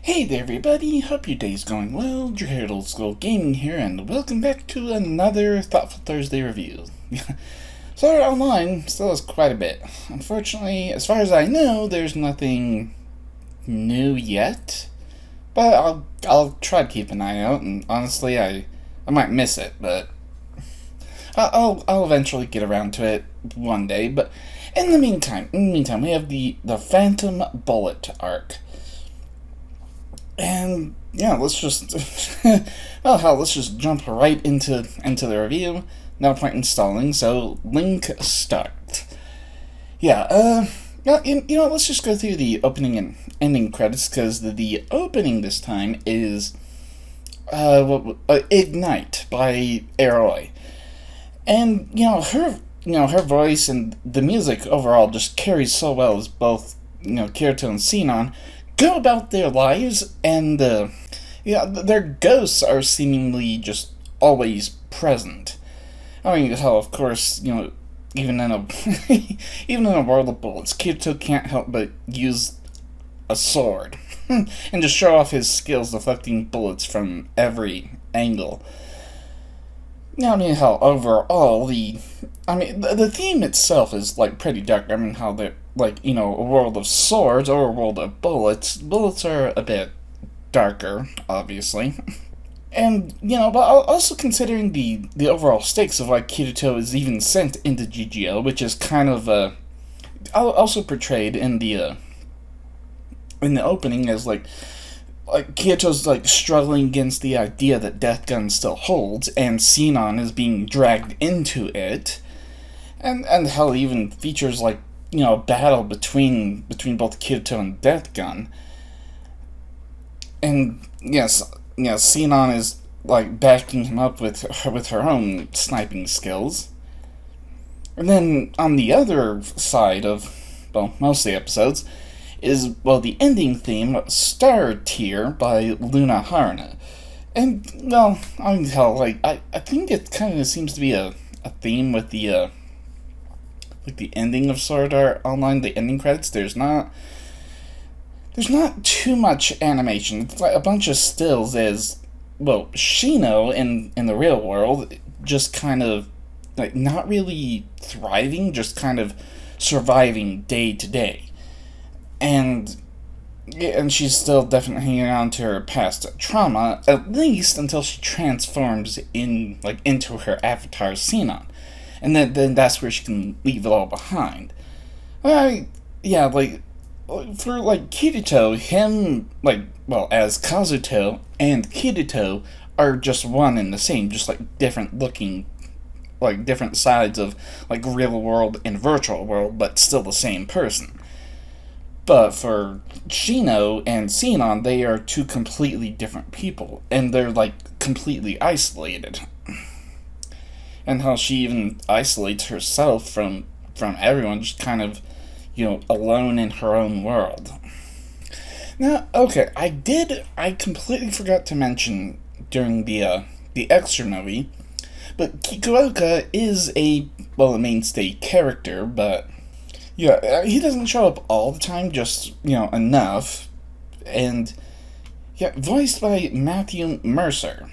Hey there everybody, hope your day's going well. Your Hair Old School Gaming here, and welcome back to another Thoughtful Thursday review. Sword Art Online still has quite a bit. Unfortunately, as far as I know, there's nothing new yet. But I'll try to keep an eye out, and honestly, I might miss it, but I'll eventually get around to it one day. But in the meantime, we have the Phantom Bullet arc. And yeah, let's just well hell, let's just jump right into the review. No point in stalling, so link start. Yeah, you know, let's just go through the opening and ending credits, because the opening this time is Ignite by Aeroi. And her voice and the music overall just carries so well as both Kirito and Sinon go about their lives, and their ghosts are seemingly just always present. I mean, hell, of course, even in a even in a world of bullets, Kirito can't help but use a sword and just show off his skills deflecting bullets from every angle. I mean, hell, overall, the theme itself is, pretty dark. I mean, how they're, a world of swords or a world of bullets. Bullets are a bit darker, obviously. And, but also considering the overall stakes of why Kirito is even sent into GGO, which is kind of, also portrayed in the opening as, Kirito's, struggling against the idea that Death Gun still holds, and Sinon is being dragged into it. And hell, even features, a battle between both Kirito and Death Gun. And, yes, Sinon is, backing him up with her own sniping skills. And then, on the other side of, most of the episodes, is, the ending theme, Star Tier by Luna Harna. And, I mean, hell, I think it kind of seems to be a theme with the ending of Sword Art Online, the ending credits. There's not too much animation. It's a bunch of stills as, Shino in the real world just kind of, not really thriving, just kind of surviving day to day. And she's still definitely hanging on to her past trauma, at least until she transforms into her avatar Sinon. And then that's where she can leave it all behind. For Kirito, him, as Kazuto and Kirito are just one and the same, just, different looking, different sides of, real world and virtual world, but still the same person. But for Shino and Sinon, they are two completely different people, and they're, completely isolated. And how she even isolates herself from everyone, just kind of, alone in her own world. Now, okay, I completely forgot to mention during the extra movie, but Kikuoka is a mainstay character, but yeah, he doesn't show up all the time, just, enough. And, voiced by Matthew Mercer.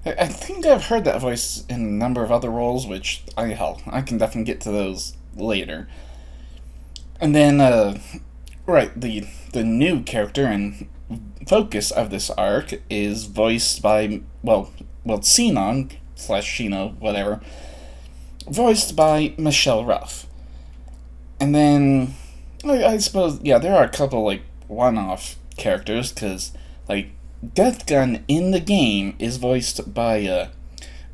I think I've heard that voice in a number of other roles, which, I can definitely get to those later. And then, the new character and focus of this arc is voiced by, Sinon, / Shino, whatever, voiced by Michelle Ruff. And then, I suppose, there are a couple, one-off characters, because, Death Gun in the game is voiced by,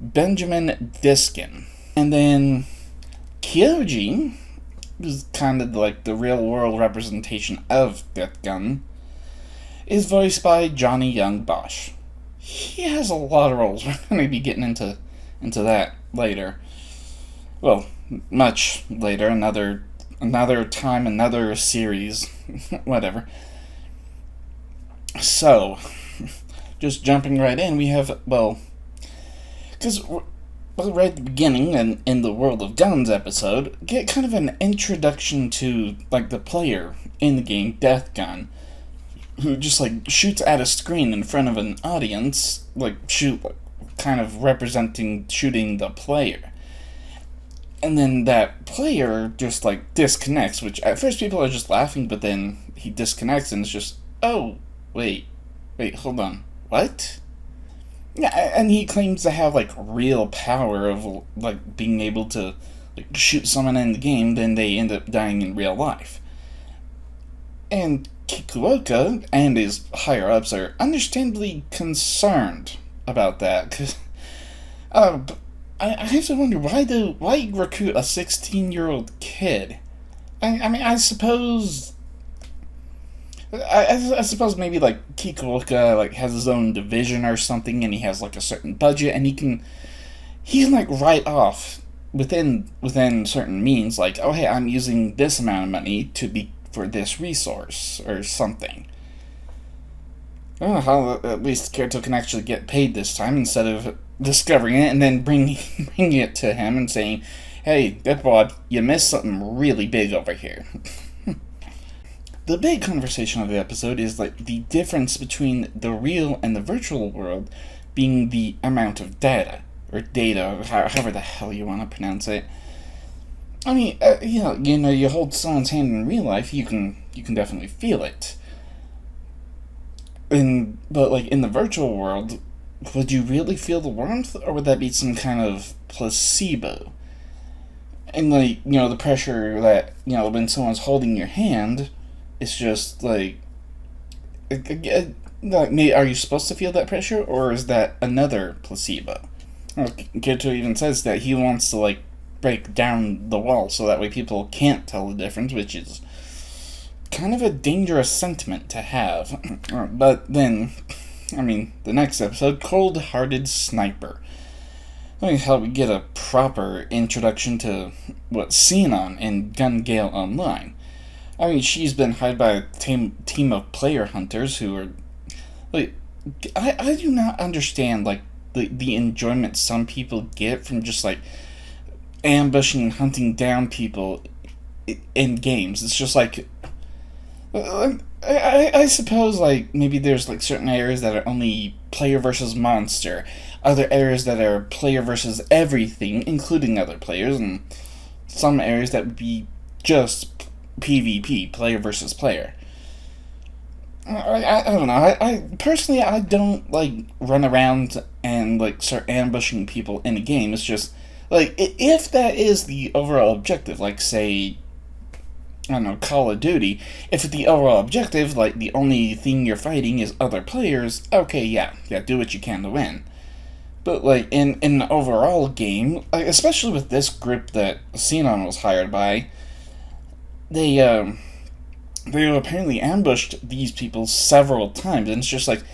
Benjamin Diskin. And then, Kyoji is kind of, the real-world representation of Death Gun, is voiced by Johnny Young Bosch. He has a lot of roles. We're going to be getting into that later. Well, much later, another time, another series, whatever. So, just jumping right in, we have, because right at the beginning, and in the World of Guns episode, get kind of an introduction to, the player in the game, Death Gun. who just like shoots at a screen in front of an audience, kind of representing shooting the player. And then that player just like disconnects, which at first people are just laughing, but then he disconnects and it's just, oh, wait, hold on, what? Yeah, and he claims to have like real power of like being able to like shoot someone in the game, then they end up dying in real life. And Kikuoka and his higher ups are understandably concerned about that, because I have to wonder why recruit a 16-year-old kid. I mean, I suppose maybe like Kikuoka like has his own division or something, and he has like a certain budget, and he can like write off within certain means, like, oh hey, I'm using this amount of money to be for this resource or something. Oh, how at least Kirito can actually get paid this time instead of discovering it and then bringing it to him and saying, hey, Dipwad, you missed something really big over here. The big conversation of the episode is like the difference between the real and the virtual world being the amount of data, or data, however the hell you want to pronounce it. I mean, you hold someone's hand in real life, you can definitely feel it. But like in the virtual world, would you really feel the warmth, or would that be some kind of placebo? And like, the pressure that, when someone's holding your hand, it's just like, are you supposed to feel that pressure, or is that another placebo? Kirito even says that he wants to like break down the wall so that way people can't tell the difference, which is kind of a dangerous sentiment to have. But then, the next episode, Cold-Hearted Sniper. How we get a proper introduction to what's Sinon in Gun Gale Online. She's been hired by a team of player hunters who are like, I do not understand like the enjoyment some people get from just like ambushing and hunting down people in games. It's just like, I suppose like maybe there's like certain areas that are only player versus monster, other areas that are player versus everything, including other players, and some areas that would be just PvP, player versus player. I don't know. I personally, I don't like run around and like start ambushing people in a game. It's just like, if that is the overall objective, like say, I don't know, Call of Duty, if the overall objective, like the only thing you're fighting is other players, okay, yeah, do what you can to win. But like in an overall game, like, especially with this group that Sinon was hired by, they apparently ambushed these people several times, and it's just like,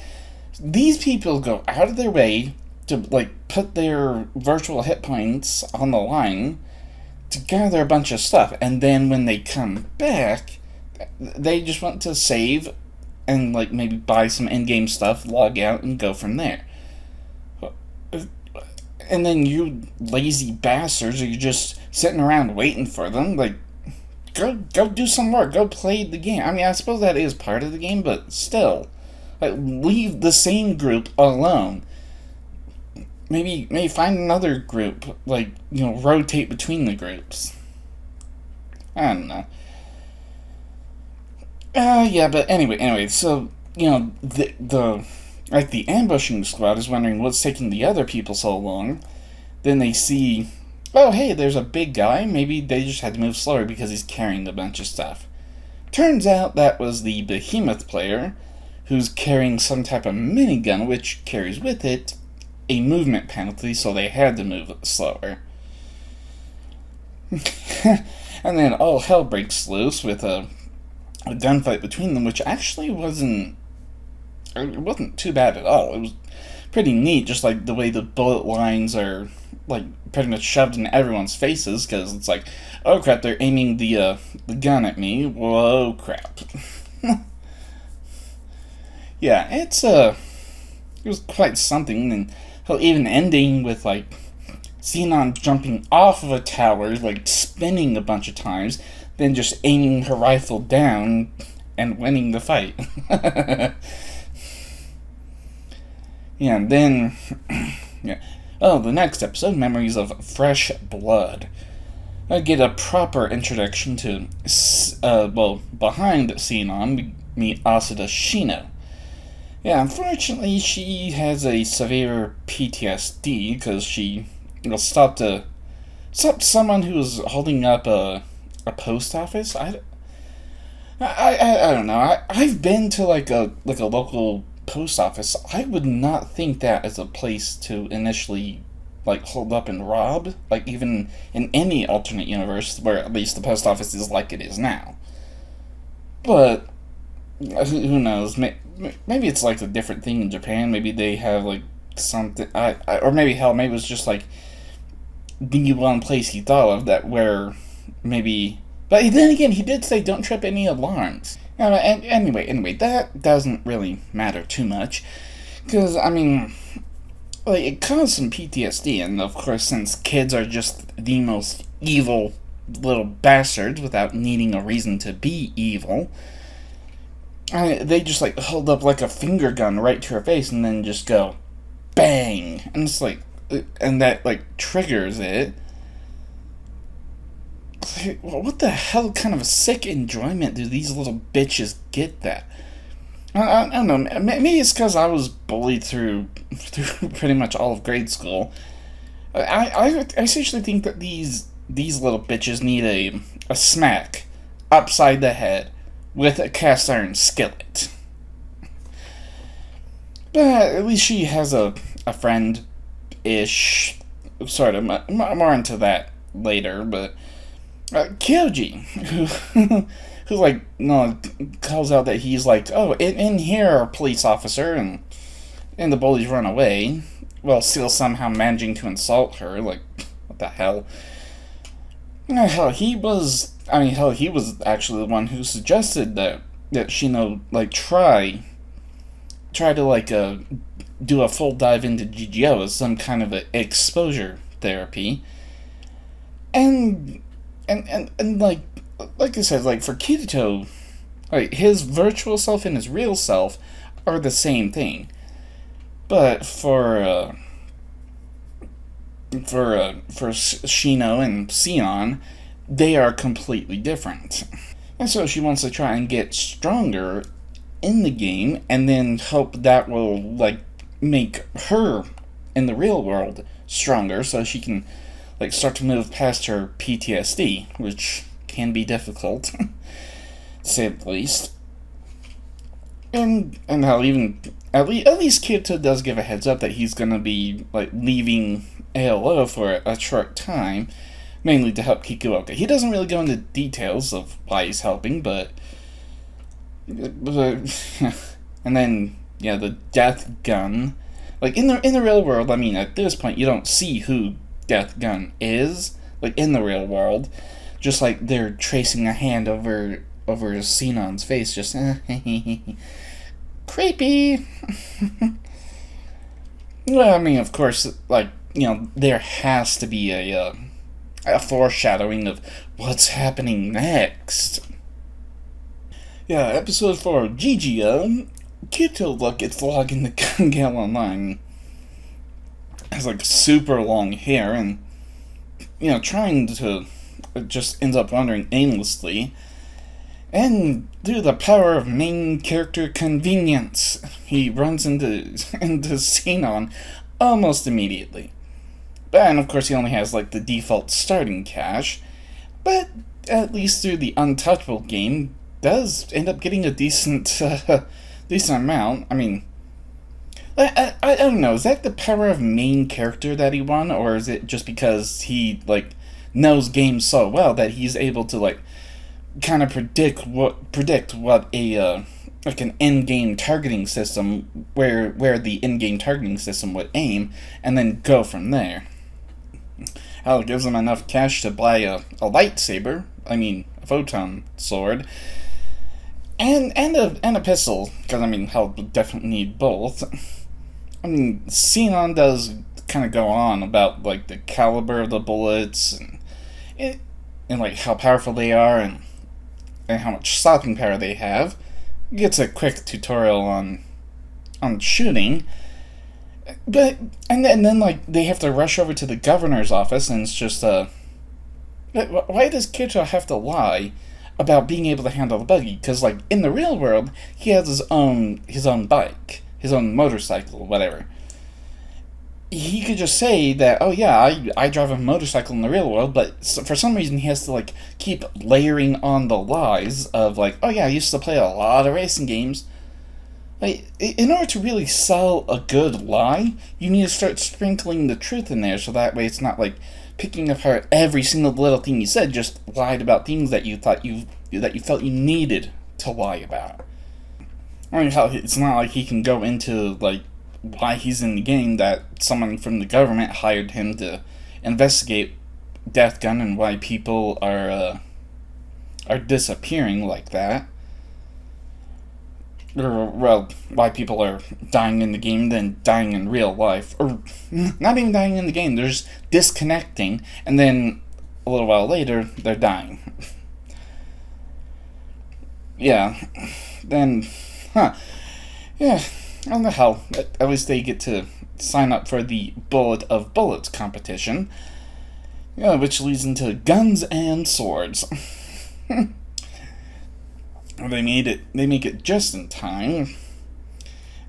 these people go out of their way to like put their virtual hit points on the line to gather a bunch of stuff, and then when they come back, they just want to save and like maybe buy some in-game stuff, log out, and go from there. And then you lazy bastards are just sitting around waiting for them. Like, go do some work. Go play the game. I suppose that is part of the game, but still, like, leave the same group alone. Maybe find another group. Like, rotate between the groups. I don't know. Yeah, but anyway. So the ambushing squad is wondering what's taking the other people so long. Then they see, oh hey, there's a big guy. Maybe they just had to move slower because he's carrying a bunch of stuff. Turns out that was the behemoth player, who's carrying some type of minigun, which carries with it a movement penalty, so they had to move slower. And then all hell breaks loose with a gunfight between them, which actually wasn't too bad at all. It was pretty neat, just like the way the bullet lines are like pretty much shoved in everyone's faces, because it's like, oh crap, they're aiming the gun at me. Whoa, crap. Yeah, it was quite something, and even ending with like Sinon jumping off of a tower, like spinning a bunch of times, then just aiming her rifle down and winning the fight. Yeah, and then, yeah. Oh, the next episode, Memories of Fresh Blood. I get a proper introduction to, behind Xenon, we meet Asada Shino. Yeah, unfortunately, she has a severe PTSD because she stopped someone who was holding up a post office. I don't know. I've been to like a local post office. I would not think that as a place to initially like hold up and rob. Like even in any alternate universe where at least the post office is like it is now. But who knows? Maybe it's like a different thing in Japan. Maybe they have like something. Or maybe maybe it was just like the one place he thought of that where maybe. But then again, he did say don't trip any alarms. And anyway, that doesn't really matter too much, because I mean, like it caused some PTSD, and of course, since kids are just the most evil little bastards without needing a reason to be evil, they just like hold up like a finger gun right to her face and then just go bang, and it's like, and that like triggers it. What the hell kind of a sick enjoyment do these little bitches get that? I don't know. Maybe it's because I was bullied through pretty much all of grade school. I essentially think that these little bitches need a smack upside the head with a cast iron skillet. But at least she has a friend-ish, sort of. More into that later, but Kyoji, who like, calls out that he's like, oh, in here, police officer, and the bullies run away, while still somehow managing to insult her. Like, what the hell? Hell, he was actually the one who suggested that Shino like try to like do a full dive into GGO as some kind of exposure therapy, and like I said, like for Kirito, like his virtual self and his real self are the same thing, but for Shino and Sion, they are completely different. And so she wants to try and get stronger in the game, and then hope that will like make her in the real world stronger, so she can like start to move past her PTSD, which can be difficult, to say the least. And how even at least Kirito does give a heads up that he's gonna be like leaving ALO for a short time, mainly to help Kikuoka. He doesn't really go into details of why he's helping, but and then yeah, the death gun. Like in the real world, I mean, at this point you don't see who Death Gun is, like in the real world, just like they're tracing a hand over Xenon's face, just creepy. Well, I mean, of course, like, there has to be a foreshadowing of what's happening next. Yeah, episode 4 of GGO. Kirito gets logged into Gun Gale Online. Has like super long hair, and trying to just ends up wandering aimlessly. And due to the power of main character convenience, he runs into Xenon almost immediately. And of course he only has like the default starting cash, but at least through the Untouchable game does end up getting a decent amount. I mean, I don't know, is that the power of main character that he won, or is it just because he like knows games so well that he's able to like kind of predict what a like an in-game targeting system, where the in-game targeting system would aim, and then go from there. Hell, it gives him enough cash to buy a lightsaber, a photon sword, and a pistol, because hell, would definitely need both. Xenon does kind of go on about like the caliber of the bullets and like how powerful they are, and and how much stopping power they have. Gets a quick tutorial on shooting. But and then like they have to rush over to the governor's office, and it's just why does Kirito have to lie about being able to handle the buggy? Because like in the real world, he has his own bike, his own motorcycle, whatever. He could just say that, oh yeah, I drive a motorcycle in the real world, but for some reason he has to like keep layering on the lies of like, oh yeah, I used to play a lot of racing games. Like, in order to really sell a good lie, you need to start sprinkling the truth in there, so that way it's not like picking apart every single little thing you said, just lied about things that you thought that you felt you needed to lie about. I mean, hell, it's not like he can go into like why he's in the game, that someone from the government hired him to investigate Death Gun and why people are disappearing like that. Or, well, why people are dying in the game than dying in real life. Or, not even dying in the game, they're just disconnecting, and then a little while later, they're dying. Yeah. Then, yeah, I don't know how. At least they get to sign up for the Bullet of Bullets competition, which leads into guns and swords. They make it just in time.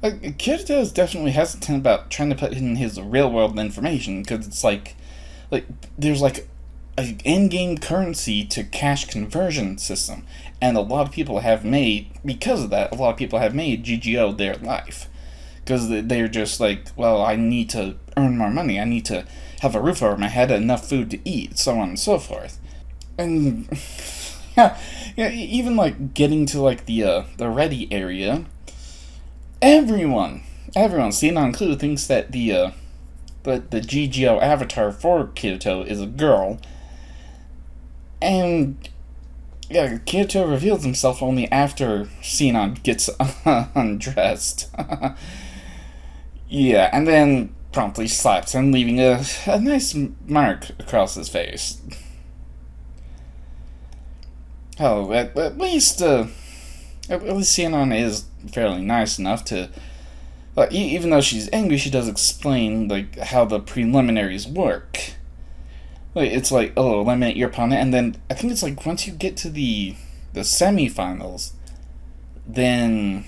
Kirito is definitely hesitant about trying to put in his real world information, because it's like there's like an in-game currency to cash conversion system, and a lot of people have made, because of that, GGO their life, because they're just like, well, I need to earn more money, I need to have a roof over my head, enough food to eat, so on and so forth. And yeah, even like getting to like the ready area, everyone, Sienna included, thinks that the GGO avatar for Kirito is a girl. And yeah, Kirito reveals himself only after Sinan gets undressed. Yeah, and then promptly slaps him, leaving a nice mark across his face. Oh, at least Sinan is fairly nice enough to, even though she's angry, she does explain like how the preliminaries work. Like, it's like, oh, eliminate your opponent, and then I think it's like once you get to the semifinals, then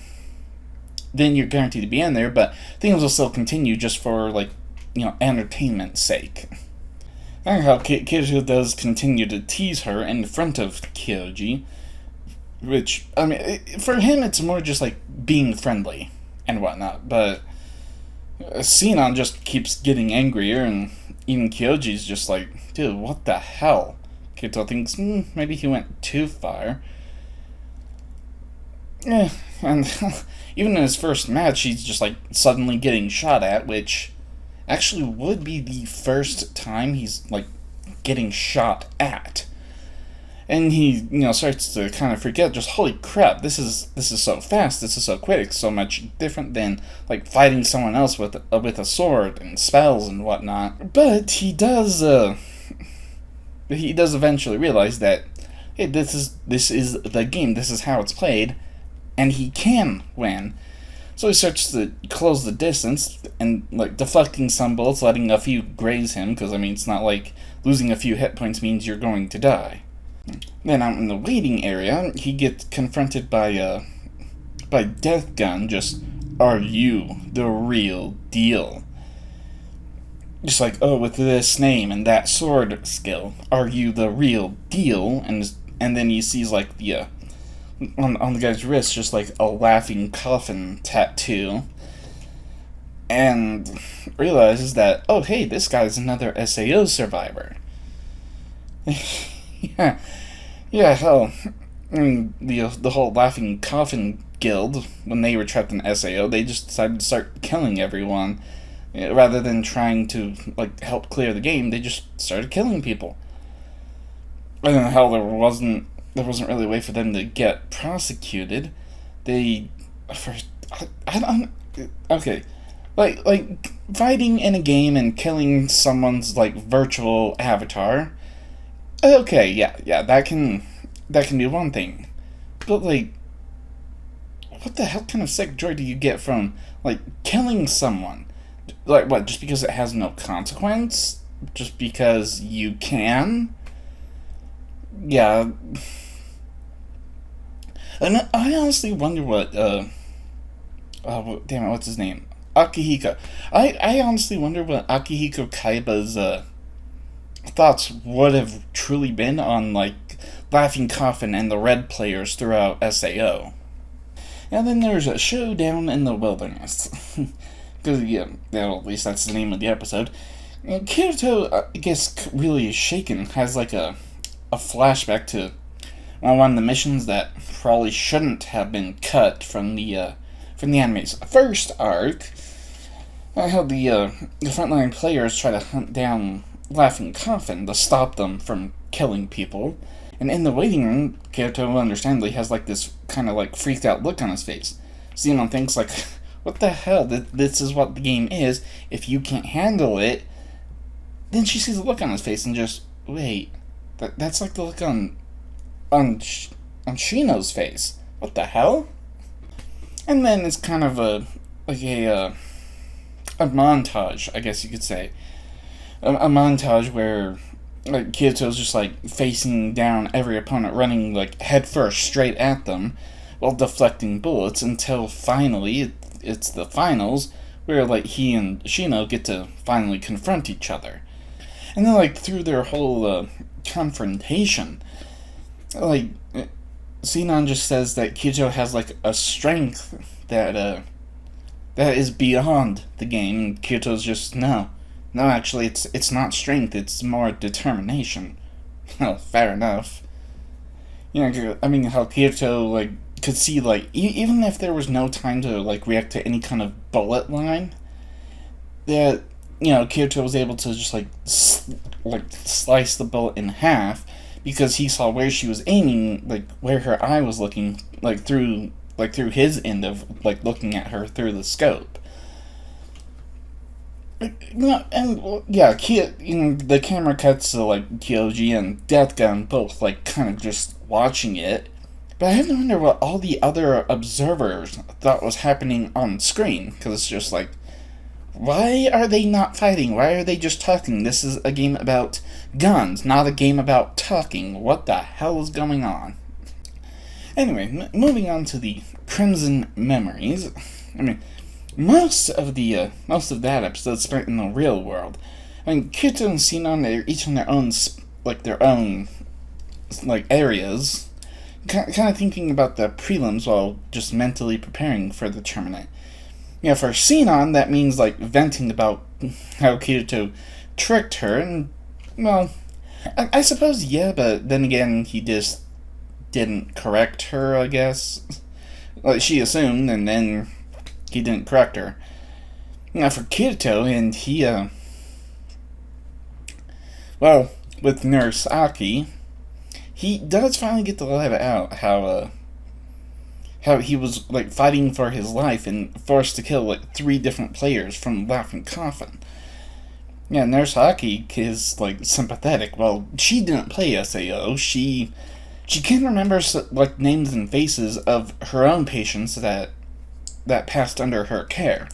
you're guaranteed to be in there, but things will still continue just for like, entertainment's sake. I know how Kirito does continue to tease her in front of Kyoji, which, I mean, for him it's more just like being friendly and whatnot, but Sinan just keeps getting angrier, and even Kyoji's just like, dude, what the hell? Kirito thinks, maybe he went too far. Yeah, and even in his first match, he's just like suddenly getting shot at, which actually would be the first time he's like getting shot at. And he, starts to kind of forget, just holy crap, this is so fast, this is so quick, it's so much different than like fighting someone else with a sword and spells and whatnot. But he does eventually realize that, hey, this is the game, this is how it's played, and he can win. So he starts to close the distance and like deflecting some bullets, letting a few graze him, because I mean it's not like losing a few hit points means you're going to die. Then out in the waiting area, he gets confronted by Death Gun. Just, are you the real deal? Just like, oh, with this name and that sword skill, are you the real deal? And then he sees like the on the guy's wrist, just like a laughing coffin tattoo, and realizes that, oh hey, this guy's another SAO survivor. Yeah, hell, I mean, the whole Laughing Coffin Guild, when they were trapped in SAO, they just decided to start killing everyone. Rather than trying to, like, help clear the game, they just started killing people. And hell, there wasn't really a way for them to get prosecuted. I don't, okay, like, fighting in a game and killing someone's, like, virtual avatar, okay, yeah, that can be one thing. But, like, what the hell kind of sick joy do you get from, like, killing someone? Like, what, just because it has no consequence? Just because you can? Yeah. And I honestly wonder what, oh, damn it, what's his name? Akihiko. I honestly wonder what Akihiko Kaiba's, thoughts would have truly been on, like, Laughing Coffin and the Red players throughout SAO. And then there's a showdown in the wilderness. Because, yeah, well, at least that's the name of the episode. And Kirito, I guess, really shaken, has, like, a flashback to one of the missions that probably shouldn't have been cut from the anime's first arc. How the frontline players try to hunt down Laughing Coffin to stop them from killing people. And in the waiting room, Kirito understandably has, like, this kind of, like, freaked out look on his face. Xenon thinks, like, what the hell? This is what the game is. If you can't handle it, then she sees the look on his face and just, wait, that's like the look on Shino's face. What the hell? And then it's kind of a montage, I guess you could say. A montage where, like, Kirito's just, like, facing down every opponent, running, like, headfirst straight at them while deflecting bullets until finally it's the finals where, like, he and Shino get to finally confront each other. And then, like, through their whole confrontation, like, Xenon just says that Kirito has, like, a strength that is beyond the game, and Kirito's just, no, actually, it's not strength, it's more determination. Well, fair enough. You know, I mean, how Kirito, like, could see, like, even if there was no time to, like, react to any kind of bullet line, that, you know, Kirito was able to just, like, slice the bullet in half, because he saw where she was aiming, like, where her eye was looking, through his end of, like, looking at her through the scope. And, yeah, the camera cuts to, like, Kyoji and Death Gun both, like, kind of just watching it. But I have to wonder what all the other observers thought was happening on screen. Because it's just like, why are they not fighting? Why are they just talking? This is a game about guns, not a game about talking. What the hell is going on? Anyway, moving on to the Crimson Memories. I mean, most of that episode spent in the real world. I mean, Kirito and Xenon, they're each on their own areas. Kind of thinking about the prelims while just mentally preparing for the tournament. You know, for Xenon, that means, like, venting about how Kirito tricked her, and, well, I suppose, yeah, but then again, he just didn't correct her, I guess. Like, she assumed, and then he didn't correct her. Now, for Kirito, and he, well, with Nurse Aki, he does finally get to let it out how he was, like, fighting for his life and forced to kill, like, 3 different players from Laughing Coffin. Yeah, Nurse Aki is, like, sympathetic. Well, she didn't play SAO. She can remember, like, names and faces of her own patients that passed under her care.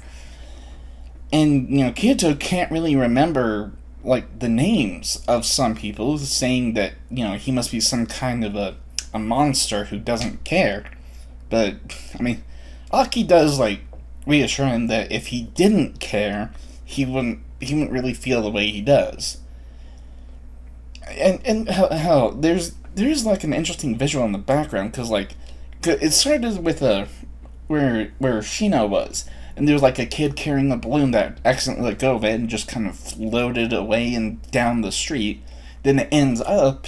And, you know, Kirito can't really remember, like, the names of some people, saying that, you know, he must be some kind of a monster who doesn't care. But, I mean, Aki does, like, reassure him that if he didn't care, he wouldn't really feel the way he does. And hell, there's like an interesting visual in the background, because, like, it started with where Shino was, and there was, like, a kid carrying a balloon that accidentally let go of it and just kind of floated away and down the street. Then it ends up,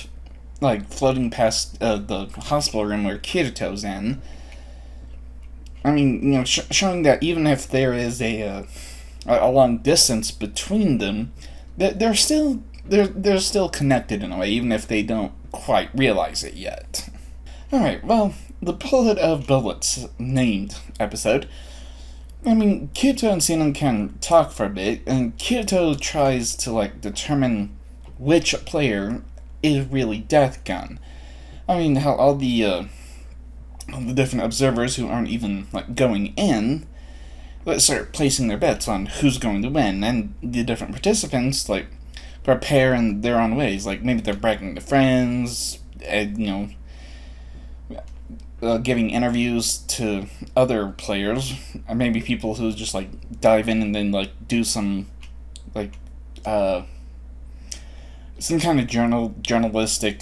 like, floating past the hospital room where Kirito's in. I mean, you know, showing that even if there is a long distance between them, they're still connected in a way, even if they don't quite realize it yet. Alright, well, the Bullet of Bullets named episode. I mean, Kirito and Xenon can talk for a bit, and Kirito tries to, like, determine which player is really Death Gun. I mean, how all the the different observers who aren't even like going in, let's start placing their bets on who's going to win, and the different participants like prepare in their own ways. Like maybe they're bragging to friends, and, giving interviews to other players, or maybe people who just like dive in and then like do some like some kind of journalistic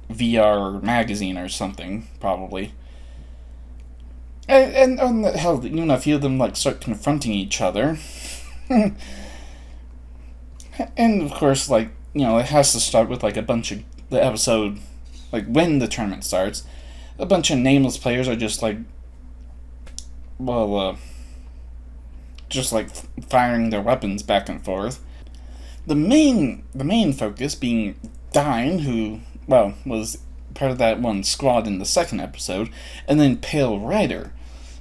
VR magazine or something, probably. And hell, a few of them like start confronting each other. And of course, like, it has to start with like a bunch of the episode, like when the tournament starts, a bunch of nameless players are just like, just like firing their weapons back and forth. The main focus being Dine, who was part of that one squad in the second episode, and then Pale Rider,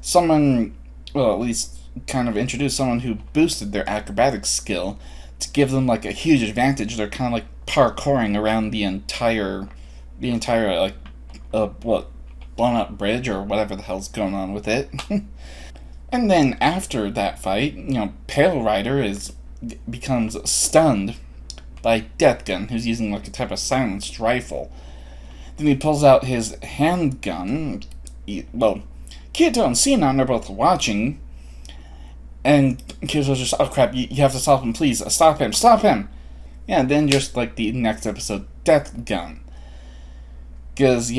someone, at least kind of introduced someone who boosted their acrobatic skill to give them like a huge advantage. They're kind of like parkouring around the entire like blown up bridge or whatever the hell's going on with it. And then after that fight, Pale Rider becomes stunned by Deathgun, who's using like a type of silenced rifle. Then he pulls out his handgun. Kirito and Sinon are both watching, and Kirito's just, oh crap, you have to stop him, please, stop him. Yeah, and then just like the next episode, Deathgun. Because,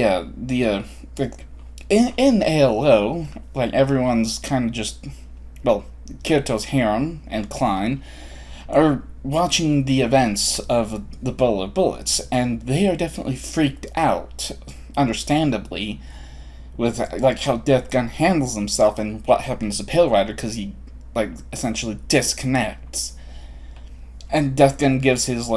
in ALO, like, everyone's kind of just, Kirito's harem and Klein are watching the events of the Bowl of Bullets, and they are definitely freaked out, understandably, with, like, how Deathgun handles himself and what happens to Pale Rider, because he, like, essentially disconnects. And Deathgun gives his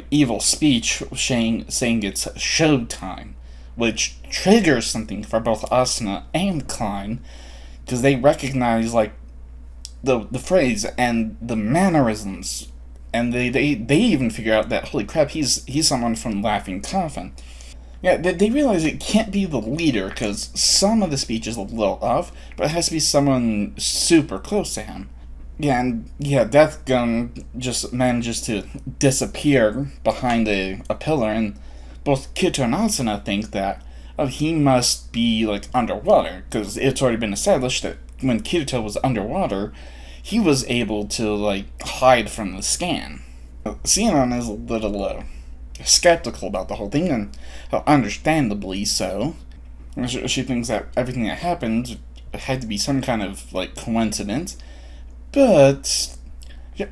evil speech saying it's showtime, which triggers something for both Asuna and Klein, because they recognize, like, the phrase and the mannerisms, and they even figure out that, holy crap, he's someone from Laughing Coffin. Yeah, they realize it can't be the leader, because some of the speech is a little off, but it has to be someone super close to him. Deathgun just manages to disappear behind a pillar, and both Kirito and Asuna think that he must be, like, underwater, because it's already been established that when Kirito was underwater, he was able to, like, hide from the scan. Sinon is a little skeptical about the whole thing, and understandably so. She thinks that everything that happened had to be some kind of, like, coincidence. But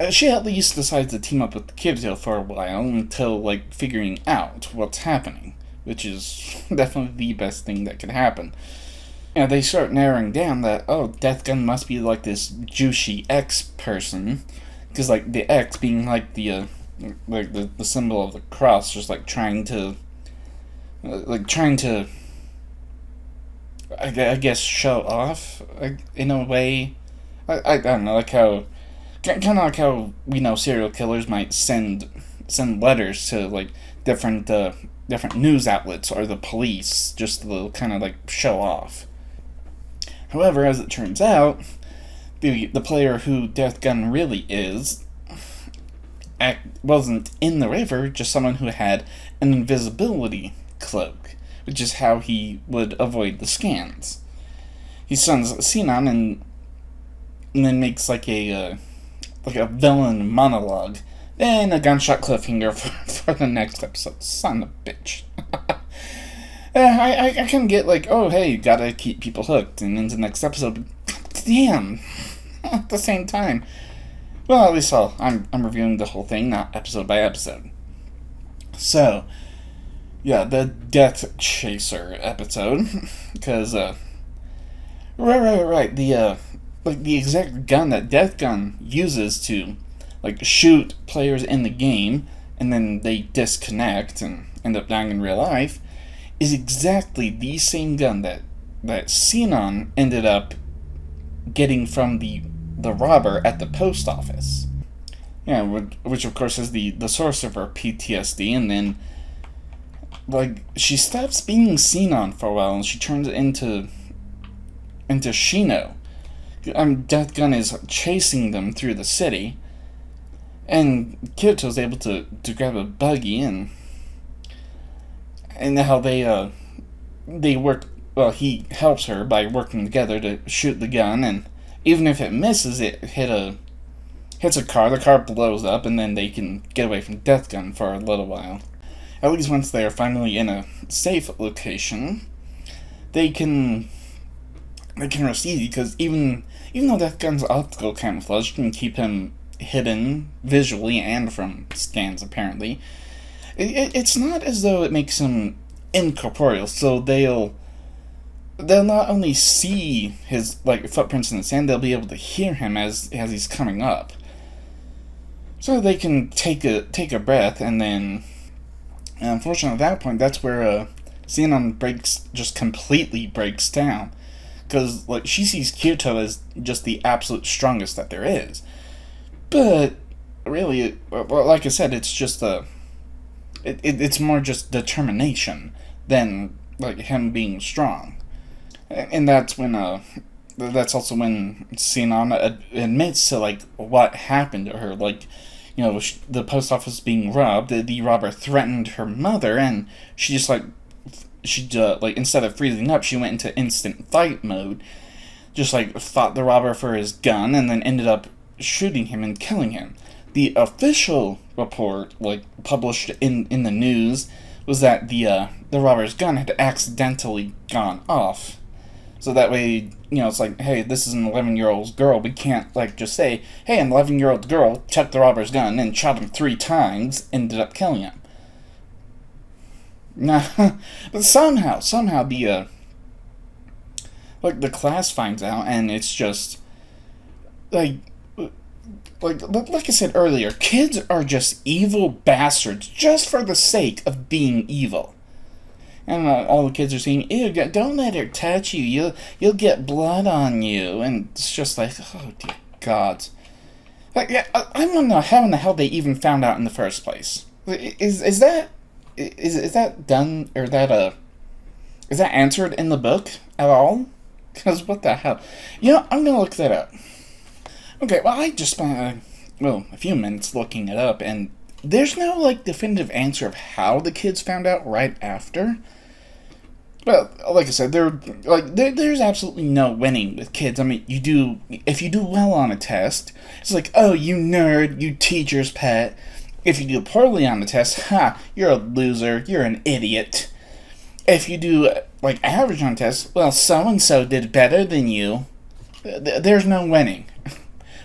she at least decides to team up with Kirito for a while until, like, figuring out what's happening, which is definitely the best thing that could happen. And they start narrowing down that, Deathgun must be, like, this Jushi X person, because, like, the X being, like, the symbol of the cross, just, like, trying to, I guess, show off, in a way. I don't know, like how, kind of like how we know serial killers might send letters to, like, different news outlets or the police, just to kind of, like, show off. However, as it turns out, the player who Deathgun really is wasn't in the river, just someone who had an invisibility cloak, which is how he would avoid the scans. He sends Sinon and then makes like a villain monologue, then a gunshot cliffhanger for the next episode. Son of a bitch. I can get like, oh hey, gotta keep people hooked, and into the next episode, but damn, at the same time. Well, at least I'm reviewing the whole thing, not episode by episode. So, yeah, the Death Chaser episode, because right, the exact gun that Deathgun uses to, like, shoot players in the game, and then they disconnect and end up dying in real life, is exactly the same gun that Sinon ended up getting from the robber at the post office. Yeah, which of course is the source of her PTSD, and then like, she stops being Xenon for a while, and she turns into Shino. Death Gun is chasing them through the city, and Kirito's able to grab a buggy, and how they work. Well, he helps her by working together to shoot the gun, and even if it misses, it hits a car. The car blows up, and then they can get away from Death Gun for a little while. At least once they are finally in a safe location, they can rest easy, because even though Death Gun's optical camouflage can keep him hidden visually and from scans, apparently, it's not as though it makes him incorporeal. So they'll not only see his footprints in the sand, they'll be able to hear him as he's coming up. So they can take a breath, and then, unfortunately, at that point, that's where Xenon just completely breaks down, because she sees Kirito as just the absolute strongest that there is. But really, like I said, it's just it's more just determination than him being strong. And that's when that's also when Xenon admits to what happened to her. The post office being robbed, the robber threatened her mother, and she just instead of freezing up, she went into instant fight mode, just fought the robber for his gun, and then ended up shooting him and killing him. The official report, published in the news, was that the robber's gun had accidentally gone off. So that way, it's hey, this is an 11-year-old girl. We can't, just say, hey, an 11-year-old girl took the robber's gun and shot him 3 times, ended up killing him. Nah, but somehow the class finds out, and it's just, like I said earlier, kids are just evil bastards just for the sake of being evil. And all the kids are saying, ew, don't let her touch you, you'll get blood on you. And it's just oh dear God. I want to know how in the hell they even found out in the first place. Is that done, or is that answered in the book at all? Because what the hell? I'm gonna look that up. Okay, well, I just spent a few minutes looking it up, and there's no definitive answer of how the kids found out right after. Well, like I said, there's absolutely no winning with kids. I mean, if you do well on a test, it's oh, you nerd, you teacher's pet. If you do poorly on the test, you're a loser, you're an idiot. If you do average on tests, well, so-and-so did better than you. There's no winning.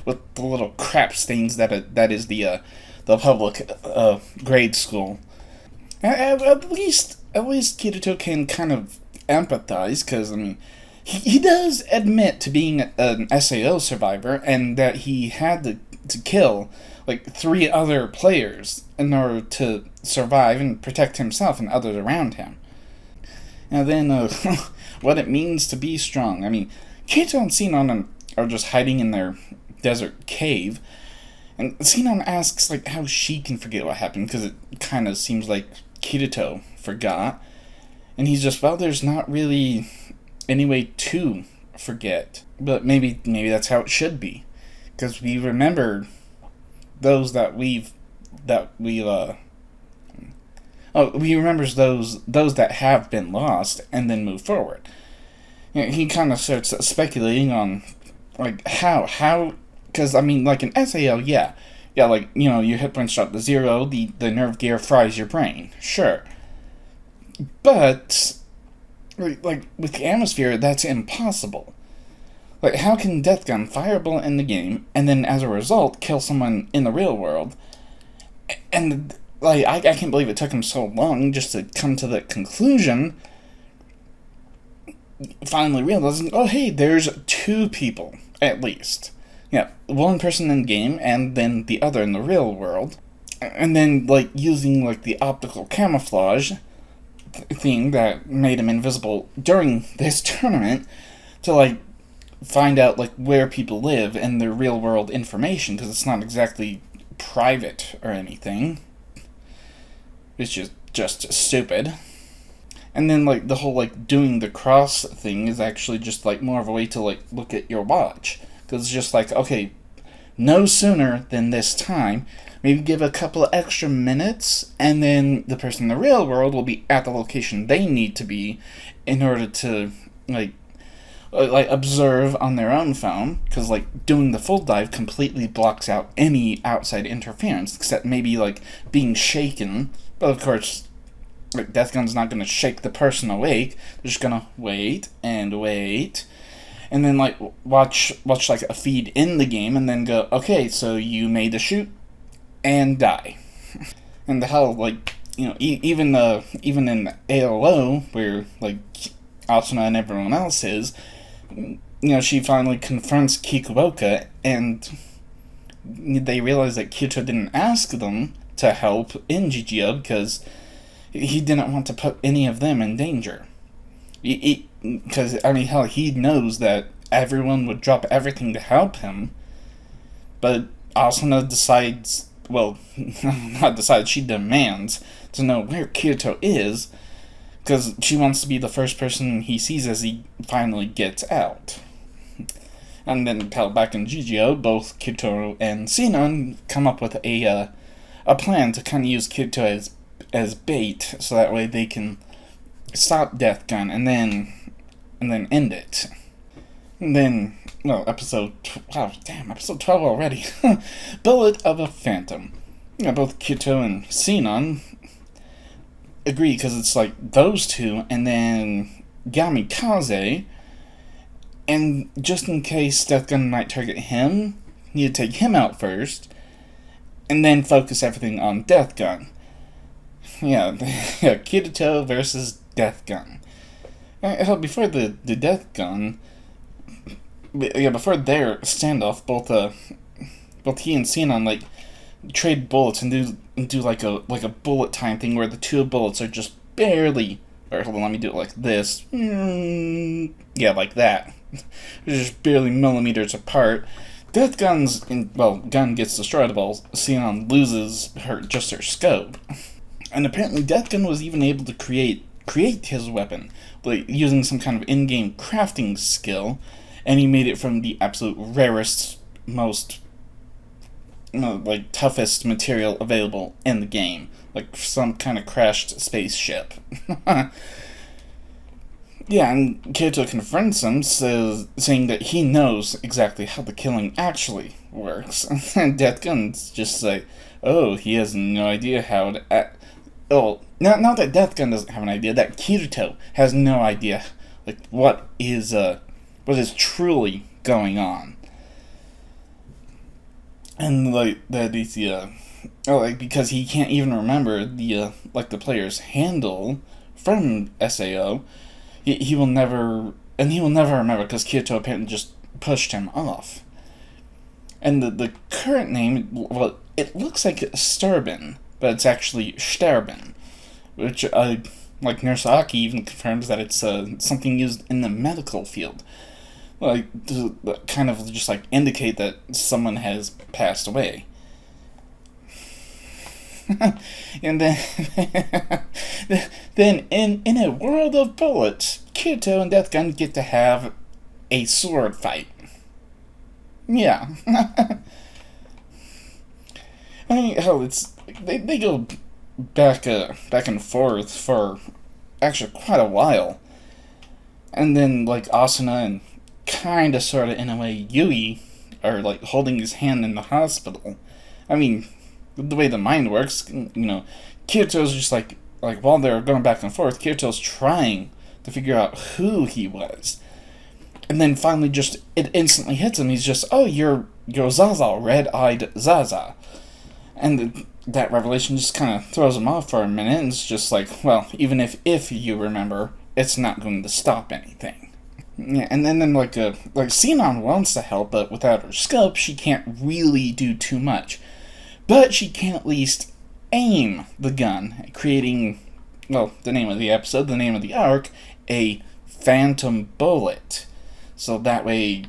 With the little crap stains that is the public grade school. At least Kirito can kind of empathize, because he does admit to being an SAO survivor, and that he had to kill 3 other players in order to survive and protect himself and others around him. Now then, what it means to be strong. Kirito and Xenon are just hiding in their desert cave, and Xenon asks how she can forget what happened, because it kind of seems like Kirito forgot, and he's just, well, there's not really any way to forget, but maybe that's how it should be, because we remember those he remembers those that have been lost, and then move forward. He kind of starts speculating on how, because in SAO, yeah, your hit points drop to 0, the nerve gear fries your brain, sure, but with the atmosphere, that's impossible. How can Death Gun fire a bullet in the game, and then as a result kill someone in the real world? And I can't believe it took him so long just to come to that conclusion. Finally realizing, oh hey, there's 2 people at least. Yeah, 1 person in game, and then the other in the real world. And then using the optical camouflage thing that made him invisible during this tournament to find out where people live and their real world information, because it's not exactly private or anything. It's just just stupid. And then, like, the whole, like, doing the cross thing is actually just, like, more of a way to, like, look at your watch. Because it's just like, okay, no sooner than this time, maybe give a couple of extra minutes, and then the person in the real world will be at the location they need to be in order to, like observe on their own phone, because, like, doing the full dive completely blocks out any outside interference, except maybe, like, being shaken. But, of course, like, Death Gun's not going to shake the person awake. They're just going to wait, and then, like, watch, like, a feed in the game, and then go, okay, so you made the shoot, and die. And the hell, like, you know, even in ALO, where, like, Asuna and everyone else is, you know, she finally confronts Kikuoka, and they realize that Kyoto didn't ask them to help in GGO because he didn't want to put any of them in danger. Because, I mean, hell, he knows that everyone would drop everything to help him, but Asuna decides, well, not decides, she demands to know where Kyoto is, because she wants to be the first person he sees as he finally gets out. And then, back in GGO, both Kyoto and Sinon come up with a plan to kind of use Kyoto as bait, so that way they can stop Death Gun and then end it. And then, well, episode 12 already. Bullet of a Phantom. You know, both Kyoto and Sinon agree, because it's like those two, and then Gamikaze, and just in case Death Gun might target him, you need to take him out first, and then focus everything on Death Gun. Yeah, Kirito versus Death Gun. Before the Death Gun, before their standoff, both he and Sinon, like, trade bullets and do like a bullet time thing where the two bullets are just barely, or hold on, let me do it like this. Yeah, like that. They're just barely millimeters apart. Death Gun's gun gets destroyed while Sinon loses her scope. And apparently Death Gun was even able to create his weapon, like using some kind of in-game crafting skill, and he made it from the absolute rarest, most like toughest material available in the game, like some kind of crashed spaceship. Yeah, and Kyoto confronts him, saying that he knows exactly how the killing actually works. And Death Gun's just like, oh, he has no idea how to not that Death Gun doesn't have an idea, that Kirito has no idea, like, what is truly going on. And, like, that is because he can't even remember the player's handle from SAO, he will never remember, because Kyoto apparently just pushed him off. And the current name, well, it looks like Sturban, but it's actually Sterben, which, like, Nurseaki even confirms that it's something used in the medical field, like, to kind of just, like, indicate that someone has passed away. And then in a world of bullets, Kyoto and Death Gun get to have a sword fight. Yeah. I mean, hell, they go back and forth for actually quite a while, and then, like, Asuna and kinda sorta in a way Yui are, like, holding his hand in the hospital. I mean, the way the mind works, you know, Kyoto's just like while they're going back and forth, Kyoto's trying to figure out who he was. And then finally it instantly hits him. He's just, oh, you're Zaza, red-eyed Zaza. And that revelation just kind of throws him off for a minute, and it's just like, well, even if you remember, it's not going to stop anything. Yeah, and then like Sinon wants to help, but without her scope, she can't really do too much. But she can at least aim the gun, creating, well, the name of the episode, the name of the arc, a phantom bullet. So that way,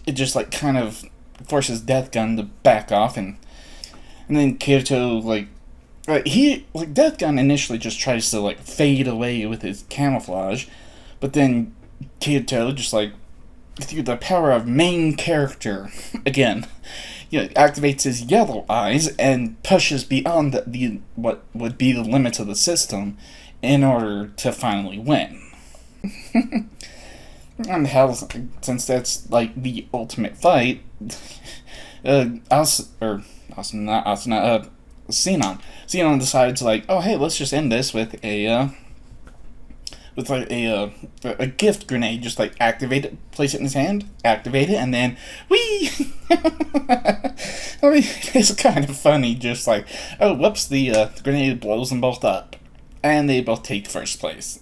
it just, like, kind of forces Death Gun to back off, and then Kyoto, like, Death Gun initially just tries to like fade away with his camouflage, but then Kirito just like through the power of main character again, activates his yellow eyes and pushes beyond the what would be the limits of the system in order to finally win. And hell, since that's like the ultimate fight, Xenon decides like, oh hey, let's just end this with a gift grenade. Just like activate it, place it in his hand, activate it, and then whee. I mean, it's kind of funny. Just like, oh whoops, the grenade blows them both up, and they both take first place.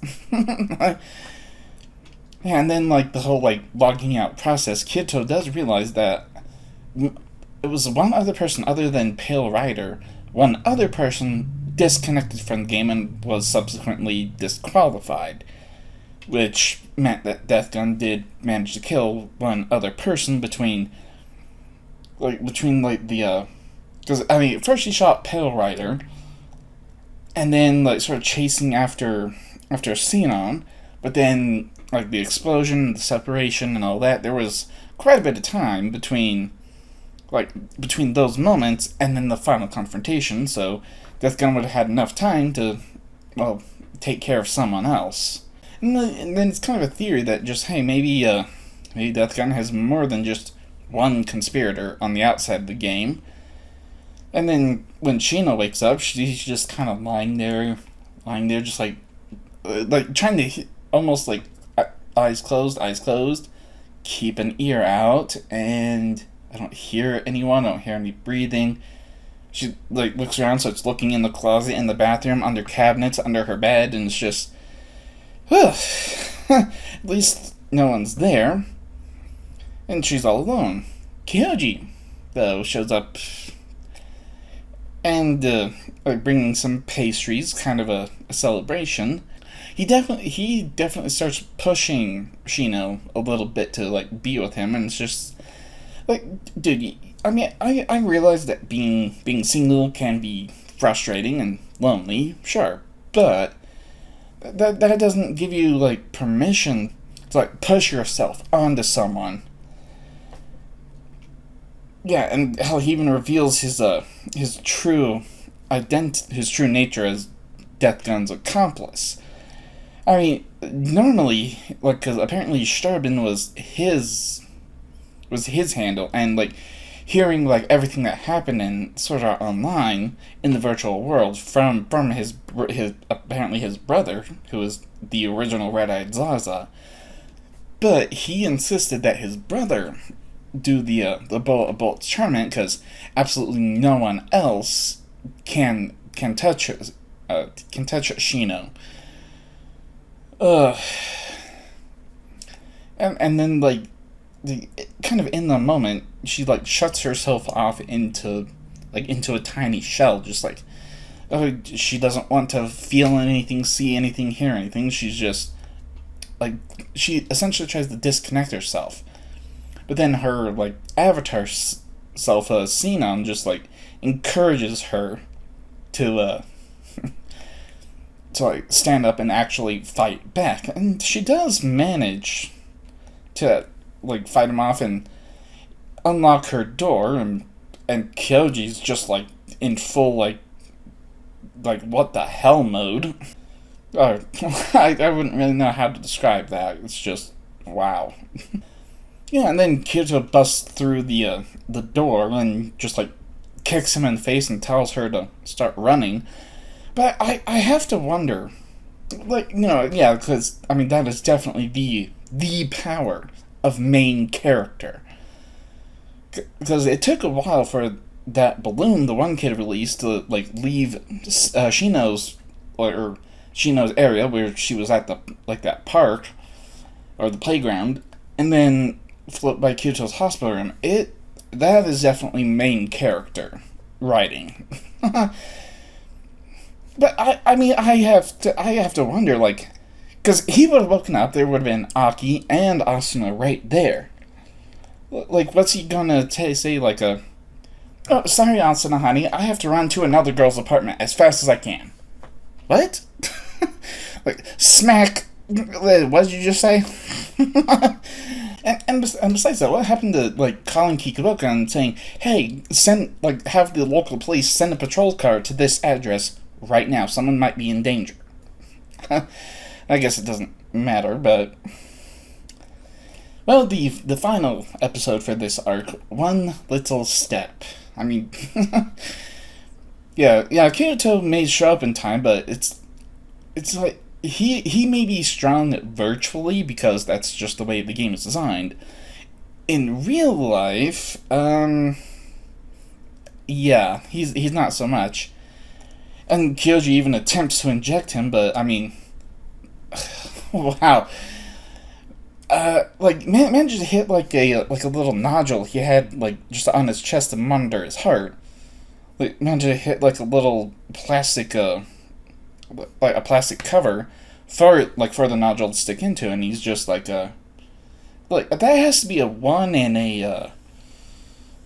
Yeah, and then like the whole like logging out process, Kirito does realize that it was one other person other than Pale Rider, one other person disconnected from the game and was subsequently disqualified, which meant that Death Gun did manage to kill one other person between the because I mean first he shot Pale Rider, and then like sort of chasing after Xenon, but then like the explosion, the separation, and all that, there was quite a bit of time between those moments and then the final confrontation, so Death Gun would have had enough time to, well, take care of someone else. And then it's kind of a theory that just, hey, maybe Death Gun has more than just one conspirator on the outside of the game. And then when Sheena wakes up, she's just kind of lying there just like trying to almost like eyes closed, keep an ear out, and I don't hear anyone, I don't hear any breathing. She like looks around, so it's looking in the closet, in the bathroom, under cabinets, under her bed, and it's just, at least no one's there. And she's all alone. Kyoji, though, shows up and bringing some pastries, kind of a celebration. He definitely starts pushing Shino a little bit to like be with him, and it's just like, dude. I mean, I realize that being single can be frustrating and lonely, sure, but that doesn't give you like permission to like push yourself onto someone. Yeah, and how he even reveals his true nature as Death Gun's accomplice. I mean, normally, like, because apparently Starbin was his handle, and like hearing like everything that happened in Sword Art Online in the virtual world from his apparently his brother, who was the original Red-Eyed Zaza, but he insisted that his brother do the bullet tournament because absolutely no one else can touch Shino. And then like kind of in the moment she like shuts herself off into a tiny shell, just like, oh, she doesn't want to feel anything, see anything, hear anything. She's just like, she essentially tries to disconnect herself. But then her like avatar self, Xenon, just like encourages her to to like stand up and actually fight back, and she does manage to like fight him off and unlock her door, and Kyoji's just like in full like what the hell mode. I wouldn't really know how to describe that. It's just wow. Yeah, and then Kirito busts through the door and just like kicks him in the face and tells her to start running. But I have to wonder, like, yeah, because I mean that is definitely the power of main character. Because it took a while for that balloon the one kid released to like leave Shino's area where she was at that park or the playground, and then float by Kirito's hospital room. That is definitely main character writing. But I mean I have to wonder, like, because he would have woken up, there would have been Aki and Asuna right there. Like, what's he gonna say? Like Oh, sorry, Asuna, honey. I have to run to another girl's apartment as fast as I can. What? Like, smack. What did you just say? And besides that, what happened to, like, calling Kikuoka and saying, hey, have the local police send a patrol car to this address right now. Someone might be in danger. I guess it doesn't matter, but... Well, the final episode for this arc, One Little Step. I mean... yeah, Kirito may show up in time, but it's like... He may be strong virtually because that's just the way the game is designed. In real life, yeah, he's not so much. And Kyoji even attempts to inject him, but I mean, wow. Like managed to hit like a little nodule he had like just on his chest and under his heart. Like managed to hit like a little plastic like a plastic cover for the nodule to stick into, and he's just like that has to be a one in a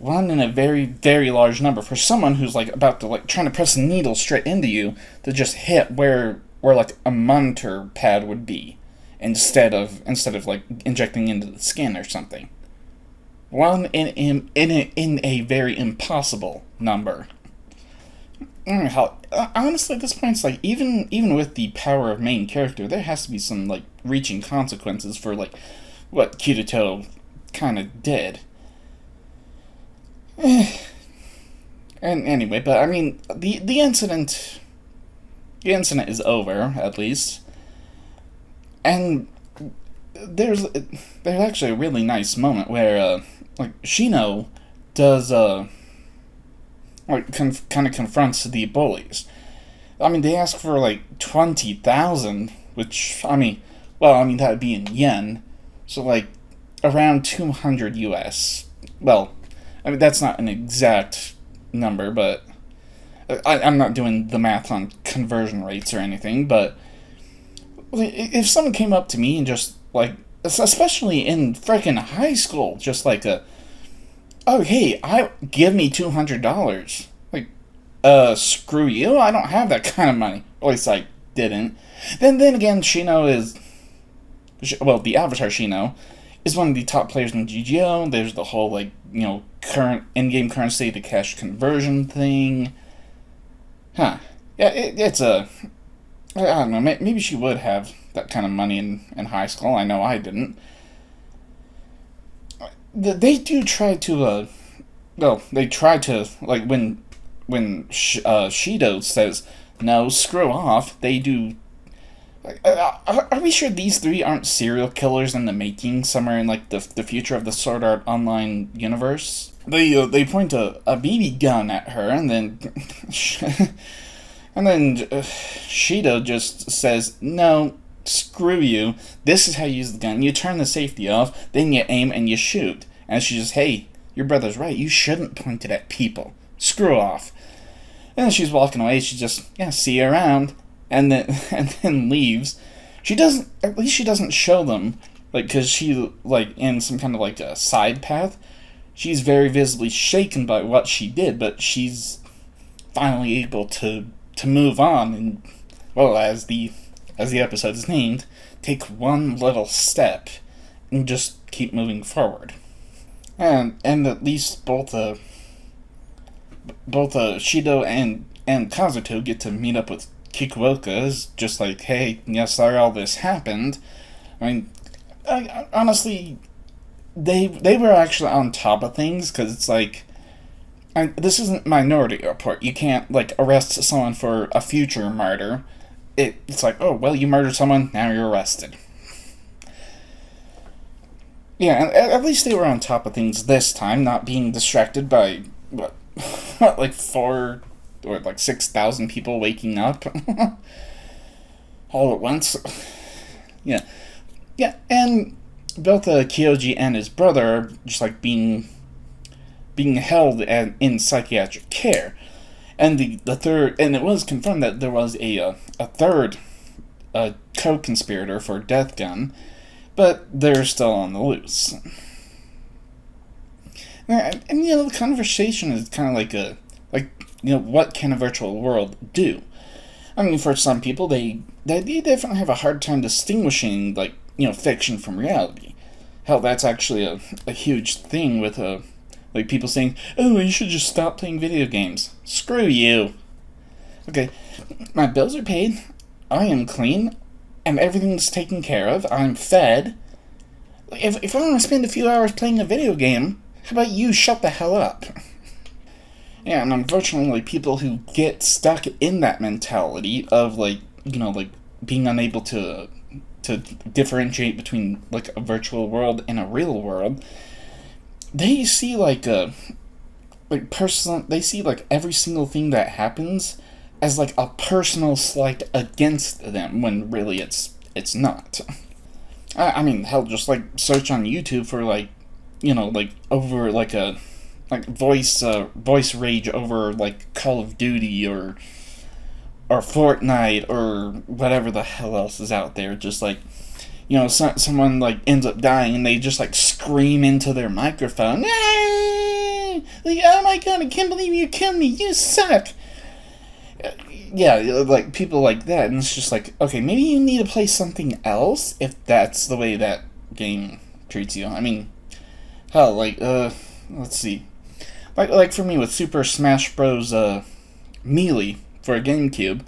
very, very large number for someone who's like about to like trying to press a needle straight into you to just hit where like a monitor pad would be instead of like injecting into the skin or something. One in a very impossible number. Honestly, at this point, it's like even with the power of main character, there has to be some like reaching consequences for like what Kirito kind of did. And anyway, but I mean the incident is over at least, and there's actually a really nice moment where like Shino does kind of confronts the bullies. I mean, they ask for like 20,000, which I mean that would be in yen, so like around 200 US. Well, I mean that's not an exact number, but I'm not doing the math on conversion rates or anything. But if someone came up to me and just like, especially in freaking high school, just like oh, hey, give me $200. Like, screw you, I don't have that kind of money. At least I didn't. Then again, Shino is... Well, the Avatar Shino is one of the top players in GGO. There's the whole, like, current in-game currency to cash conversion thing. Huh. Yeah, it's a... I don't know, maybe she would have that kind of money in high school. I know I didn't. They do try to, they try to, like, when Shido says, no, screw off, they do, are we sure these three aren't serial killers in the making, somewhere in, like, the future of the Sword Art Online universe? They point a BB gun at her, and then, Shido just says, no, screw you, this is how you use the gun. You turn the safety off, then you aim and you shoot. And she just, hey, your brother's right, you shouldn't point it at people. Screw off. And then she's walking away, she just, see you around, and then leaves. At least she doesn't show them, like, because she, like, in some kind of, like, a side path, she's very visibly shaken by what she did, but she's finally able to move on, and, well, as the episode is named, take one little step and just keep moving forward. And at least both Shido and Kazuto get to meet up with Kikuoka, just like, hey, sorry all this happened. I mean, honestly, they were actually on top of things, because it's like, this isn't Minority Report. You can't, like, arrest someone for a future murder. It's like, oh, well, you murdered someone, now you're arrested. Yeah, and at least they were on top of things this time, not being distracted by, like 4 or like 6,000 people waking up all at once. Yeah, and both Kyoji and his brother are just like being held in psychiatric care. And the third, and it was confirmed that there was a third co-conspirator for Death Gun, but they're still on the loose. And the conversation is kind of like, what can a virtual world do? I mean, for some people, they definitely have a hard time distinguishing, like, fiction from reality. Hell, that's actually a huge thing with, like, people saying, oh, you should just stop playing video games. Screw you. Okay, my bills are paid, I am clean, and everything's taken care of, I'm fed. If I want to spend a few hours playing a video game, how about you shut the hell up? Yeah, and unfortunately, people who get stuck in that mentality of, like, like, being unable to differentiate between, like, a virtual world and a real world, they see, they see, like, every single thing that happens as, like, a personal slight against them, when really it's not. I mean, hell, just, like, search on YouTube for, like, like, over, like, a like voice rage over, like, Call of Duty or Fortnite or whatever the hell else is out there. Just, like, someone, like, ends up dying and they just, like, scream into their microphone, hey! Like, oh my god, I can't believe you killed me, you suck. Yeah, like, people like that, and it's just like, okay, maybe you need to play something else if that's the way that game treats you. I mean, hell, like, let's see. Like for me with Super Smash Bros. Melee for a GameCube,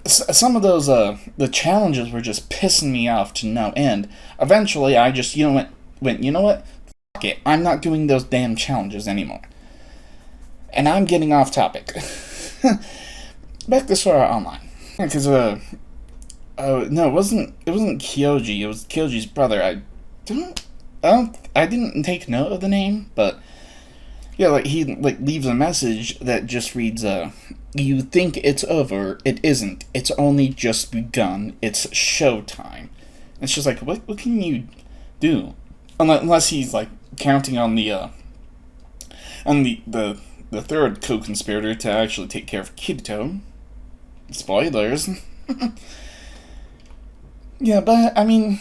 some of those, the challenges were just pissing me off to no end. Eventually, I just, went, you know what? Fuck it, I'm not doing those damn challenges anymore. And I'm getting off topic. Back to Sword Art Online. Because, no, it wasn't Kyoji, it was Kyoji's brother. I didn't take note of the name, but yeah, like, he, like, leaves a message that just reads, you think it's over, it isn't. It's only just begun. It's showtime. It's just like, what can you do? Unless he's, like, counting on the third co-conspirator to actually take care of Kirito. Spoilers. Yeah, but, I mean,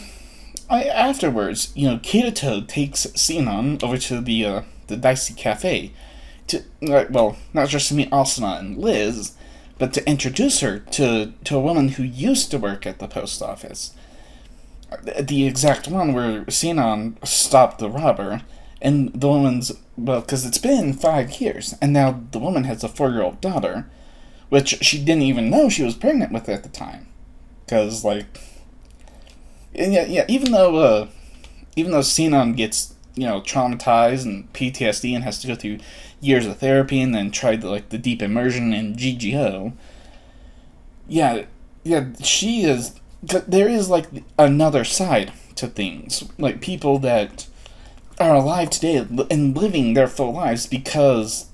afterwards, Kirito takes Sinon over to the Dicey Cafe to, well, not just to meet Asuna and Liz, but to introduce her to a woman who used to work at the post office. The exact one where Sinon stopped the robber, and the woman's, well, because it's been 5 years, and now the woman has a 4-year-old daughter, which she didn't even know she was pregnant with at the time. Because, like, yeah, even though Sinon gets, traumatized and PTSD and has to go through years of therapy and then try the deep immersion in GGO, yeah, she is, there is, like, another side to things. Like, people that are alive today and living their full lives because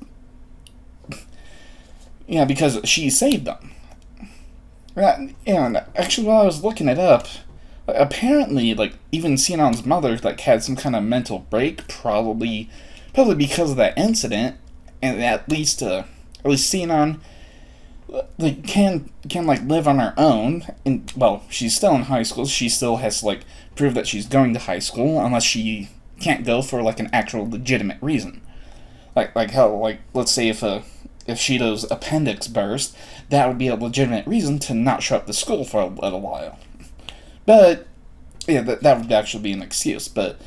she saved them. And actually, while I was looking it up, apparently, like, even Sinon's mother, like, had some kind of mental break, probably because of that incident, and at least Sinon, like, can like, live on her own, and, well, she's still in high school, she still has to, like, prove that she's going to high school, unless she can't go for, like, an actual legitimate reason. Like how, like, let's say if Shido's appendix burst, that would be a legitimate reason to not show up to school for a little while. But, yeah, that would actually be an excuse. But,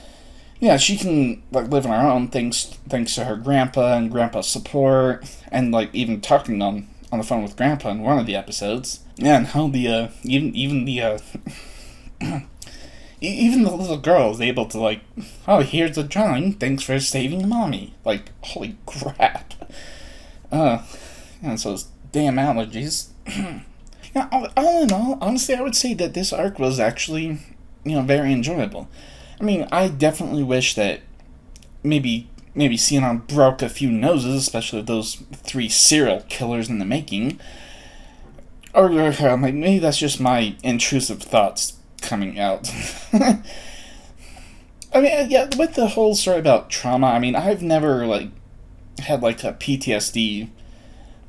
yeah, she can, like, live on her own thanks to her grandpa and grandpa's support, and, like, even talking on the phone with grandpa in one of the episodes. Yeah, and how the, even the little girl is able to, like, oh, here's a drawing, thanks for saving mommy. Like, holy crap. Yeah, so those damn allergies. Yeah, all in all, honestly, I would say that this arc was actually, very enjoyable. I mean, I definitely wish that maybe Sinon broke a few noses, especially those 3 serial killers in the making. Or like, maybe that's just my intrusive thoughts coming out. I mean, yeah, with the whole story about trauma, I mean, I've never, like, had, like, a PTSD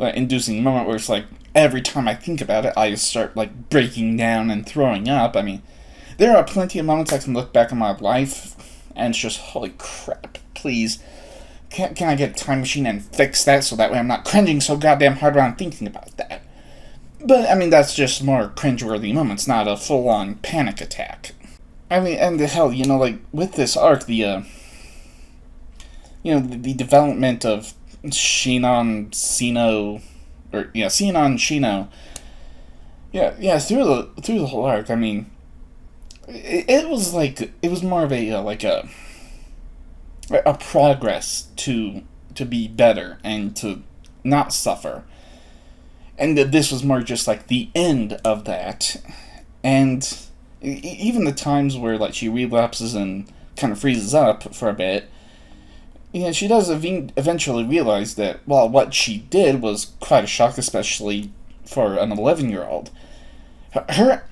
inducing moment where it's like, every time I think about it, I start, like, breaking down and throwing up. I mean, there are plenty of moments I can look back on my life, and it's just, holy crap. please, can I get a time machine and fix that so that way I'm not cringing so goddamn hard while I'm thinking about that? But, I mean, that's just more cringeworthy moments, not a full-on panic attack. I mean, and the hell, you know, like, with this arc, the development of Sinon, Sino, yeah, through the whole arc, I mean, it was more of a progress to be better and to not suffer. And this was more just like the end of that. And even the times where like she relapses and kind of freezes up for a bit, she does eventually realize that, well, what she did was quite a shock, especially for an 11-year-old. Her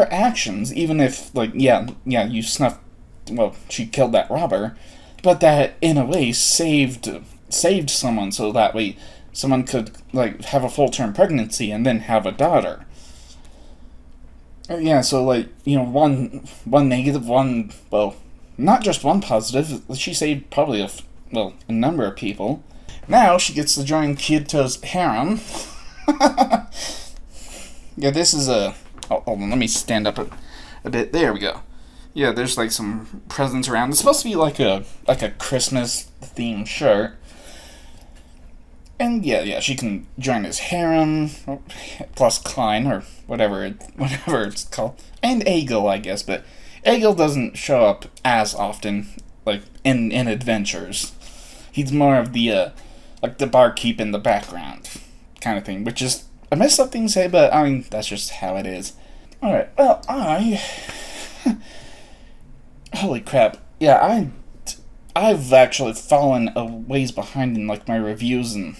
actions, even if, you snuffed, well, she killed that robber, but that, in a way, saved someone, so that way someone could, have a full-term pregnancy and then have a daughter. Yeah, so, one negative, not just one positive, she saved probably a number of people. Now she gets to join Kirito's harem. Yeah, this is hold on, let me stand up a bit. There we go. Yeah, there's some presents around. It's supposed to be like a Christmas themed shirt. And yeah, she can join his harem, plus Klein, or whatever it's called. And Egil, I guess, but Egil doesn't show up as often, in adventures. He's more of the barkeep in the background kind of thing, which is a messed up thing to say, but, I mean, that's just how it is. Alright, well, holy crap. Yeah, I've actually fallen a ways behind in, my reviews and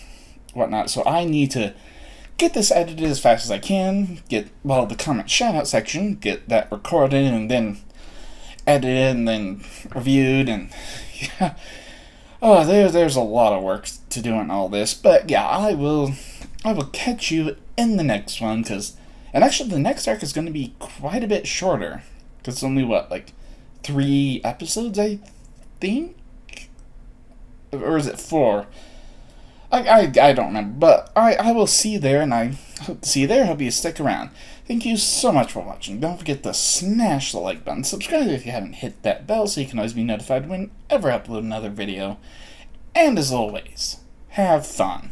whatnot, so I need to get this edited as fast as I can, get, the comment shout-out section, get that recorded, and then edited, and then reviewed, and, yeah. Oh, there's a lot of work to do in all this, but, yeah, I will catch you in the next one, and actually the next arc is going to be quite a bit shorter, because it's only, 3 episodes, I think? Or is it 4? I don't remember, but I will see you there, and I hope to see you there. Hope you stick around. Thank you so much for watching. Don't forget to smash the like button, subscribe if you haven't hit that bell so you can always be notified whenever I upload another video, and as always, have fun.